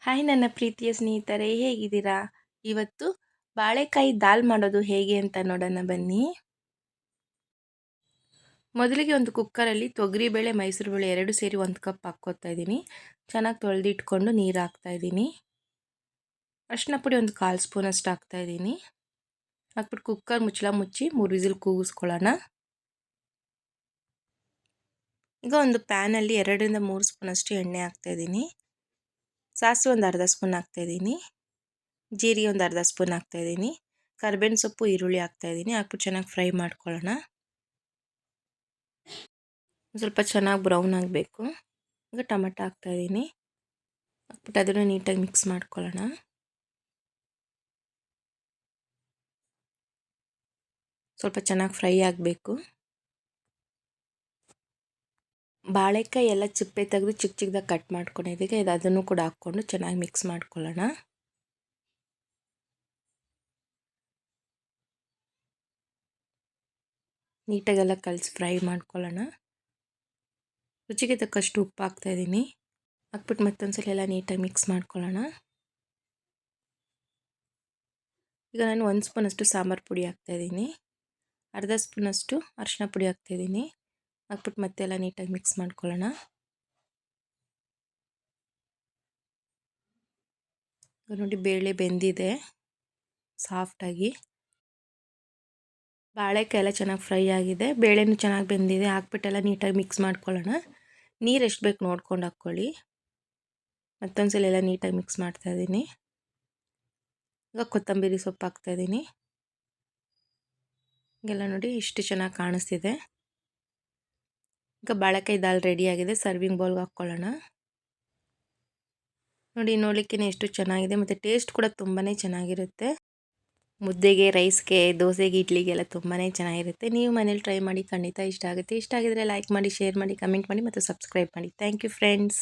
Hi ನನ್ನ ಪ್ರೀತಿಯ ಸ್ನೇಹಿತರೆ, ಹೇಗಿದ್ದೀರಾ? ಇವತ್ತು ಬಾಳೆಕಾಯಿ ದಾಲ್ ಮಾಡೋದು ಹೇಗೆ ಅಂತ ನೋಡೋಣ ಬನ್ನಿ. ಮೊದಲಿಗೆ ಒಂದು ಕುಕ್ಕರಲ್ಲಿ ತೊಗರಿಬೇಳೆ ಮೈಸೂರು ಬೇಳೆ 2 ಸೇರಿ 1 ಕಪ್ ಹಾಕ್ಕೋತಾ ಇದ್ದೀನಿ. ಚೆನ್ನಾಗಿ ತೊಳೆದಿಟ್ಕೊಂಡು ನೀರು ಹಾಕ್ತಾ ಇದ್ದೀನಿ. ಅರಿಶಿನ ಪುಡಿ ಒಂದು 1/4 ಸ್ಪೂನಷ್ಟು ಹಾಕ್ತಾ ಇದ್ದೀನಿ. ಹಾಕ್ಬಿಟ್ಟು ಕುಕ್ಕರ್ ಮುಚ್ಚಳ ಮುಚ್ಚಿ 3 ವಿಸಿಲ್ ಕೂಗಿಸ್ಕೊಳ್ಳೋಣ. ಈಗ ಒಂದು ಪ್ಯಾನಲ್ಲಿ 2ರಿಂದ 3 ಸ್ಪೂನಷ್ಟು ಎಣ್ಣೆ ಹಾಕ್ತಾ ಇದ್ದೀನಿ. ಸಾಸಿವೆ ಒಂದು ಅರ್ಧ ಸ್ಪೂನ್ ಹಾಕ್ತಾ ಇದ್ದೀನಿ. ಜೀರಿಗೆ ಒಂದು ಅರ್ಧ ಸ್ಪೂನ್ ಹಾಕ್ತಾಯಿದ್ದೀನಿ. ಕರಿಬೇವಿನ ಸೊಪ್ಪು, ಈರುಳ್ಳಿ ಹಾಕ್ತಾಯಿದ್ದೀನಿ. ಹಾಕ್ಬಿಟ್ಟು ಚೆನ್ನಾಗಿ ಫ್ರೈ ಮಾಡ್ಕೊಳ್ಳೋಣ. ಸ್ವಲ್ಪ ಚೆನ್ನಾಗಿ ಬ್ರೌನ್ ಆಗಬೇಕು. ಈಗ ಟೊಮೆಟೊ ಹಾಕ್ತಾಯಿದ್ದೀನಿ. ಹಾಕ್ಬಿಟ್ಟು ಅದನ್ನು ನೀಟಾಗಿ ಮಿಕ್ಸ್ ಮಾಡ್ಕೊಳ್ಳೋಣ. ಸ್ವಲ್ಪ ಚೆನ್ನಾಗಿ ಫ್ರೈ ಆಗಬೇಕು. ಬಾಳೆಕಾಯಿ ಎಲ್ಲ ಚಿಪ್ಪೆ ತೆಗೆದು ಚಿಕ್ಕ ಚಿಕ್ಕದಾಗಿ ಕಟ್ ಮಾಡ್ಕೊಂಡಿದ್ದೀವಿ. ಅದನ್ನು ಕೂಡ ಹಾಕ್ಕೊಂಡು ಚೆನ್ನಾಗಿ ಮಿಕ್ಸ್ ಮಾಡ್ಕೊಳ್ಳೋಣ. ನೀಟಾಗೆಲ್ಲ ಕಲಸಿ ಫ್ರೈ ಮಾಡ್ಕೊಳ್ಳೋಣ. ರುಚಿಗೆ ತಕ್ಕಷ್ಟು ಉಪ್ಪು ಹಾಕ್ತಾಯಿದ್ದೀನಿ. ಹಾಕ್ಬಿಟ್ಟು ಮತ್ತೊಂದ್ಸಲ ಎಲ್ಲ ನೀಟಾಗಿ ಮಿಕ್ಸ್ ಮಾಡ್ಕೊಳ್ಳೋಣ. ಈಗ ನಾನು 1 ಸ್ಪೂನಷ್ಟು ಸಾಂಬಾರು ಪುಡಿ ಹಾಕ್ತಾಯಿದ್ದೀನಿ. ಅರ್ಧ ಸ್ಪೂನಷ್ಟು ಅರಿಶಿನ ಪುಡಿ ಹಾಕ್ತಾಯಿದ್ದೀನಿ. ಹಾಕ್ಬಿಟ್ಟು ಮತ್ತೆಲ್ಲ ನೀಟಾಗಿ ಮಿಕ್ಸ್ ಮಾಡ್ಕೊಳ್ಳೋಣ. ನೋಡಿ ಬೇಳೆ ಬೆಂದಿದೆ ಸಾಫ್ಟಾಗಿ. ಬಾಳೆಕಾಯಿ ಎಲ್ಲ ಚೆನ್ನಾಗಿ ಫ್ರೈ ಆಗಿದೆ, ಬೇಳೆನೂ ಚೆನ್ನಾಗಿ ಬೆಂದಿದೆ. ಹಾಕ್ಬಿಟ್ಟೆಲ್ಲ ನೀಟಾಗಿ ಮಿಕ್ಸ್ ಮಾಡ್ಕೊಳ್ಳೋಣ. ನೀರು ಎಷ್ಟು ಬೇಕು ನೋಡ್ಕೊಂಡು ಹಾಕ್ಕೊಳ್ಳಿ. ಮತ್ತೊಂದ್ಸಲ ಎಲ್ಲ ನೀಟಾಗಿ ಮಿಕ್ಸ್ ಮಾಡ್ತಾಯಿದ್ದೀನಿ. ಈಗ ಕೊತ್ತಂಬರಿ ಸೊಪ್ಪು ಹಾಕ್ತಾಯಿದ್ದೀನಿ. ಎಲ್ಲ ನೋಡಿ ಇಷ್ಟು ಚೆನ್ನಾಗಿ ಕಾಣಿಸ್ತಿದೆ. ಈಗ ಬಾಳೆಕಾಯಿ ದಾಲ್ ರೆಡಿಯಾಗಿದೆ. ಸರ್ವಿಂಗ್ ಬೌಲ್ಗೆ ಹಾಕ್ಕೊಳ್ಳೋಣ. ನೋಡಿ ನೋಡಲಿಕ್ಕೆ ಎಷ್ಟು ಚೆನ್ನಾಗಿದೆ ಮತ್ತು ಟೇಸ್ಟ್ ಕೂಡ ತುಂಬಾ ಚೆನ್ನಾಗಿರುತ್ತೆ. ಮುದ್ದೆಗೆ, ರೈಸ್ಗೆ, ದೋಸೆಗೆ, ಇಡ್ಲಿಗೆಲ್ಲ ತುಂಬಾ ಚೆನ್ನಾಗಿರುತ್ತೆ. ನೀವು ಮನೇಲಿ ಟ್ರೈ ಮಾಡಿ, ಖಂಡಿತ ಇಷ್ಟ ಆಗುತ್ತೆ. ಇಷ್ಟ ಆಗಿದರೆ ಲೈಕ್ ಮಾಡಿ, ಶೇರ್ ಮಾಡಿ, ಕಮೆಂಟ್ ಮಾಡಿ ಮತ್ತು ಸಬ್ಸ್ಕ್ರೈಬ್ ಮಾಡಿ. Thank you friends.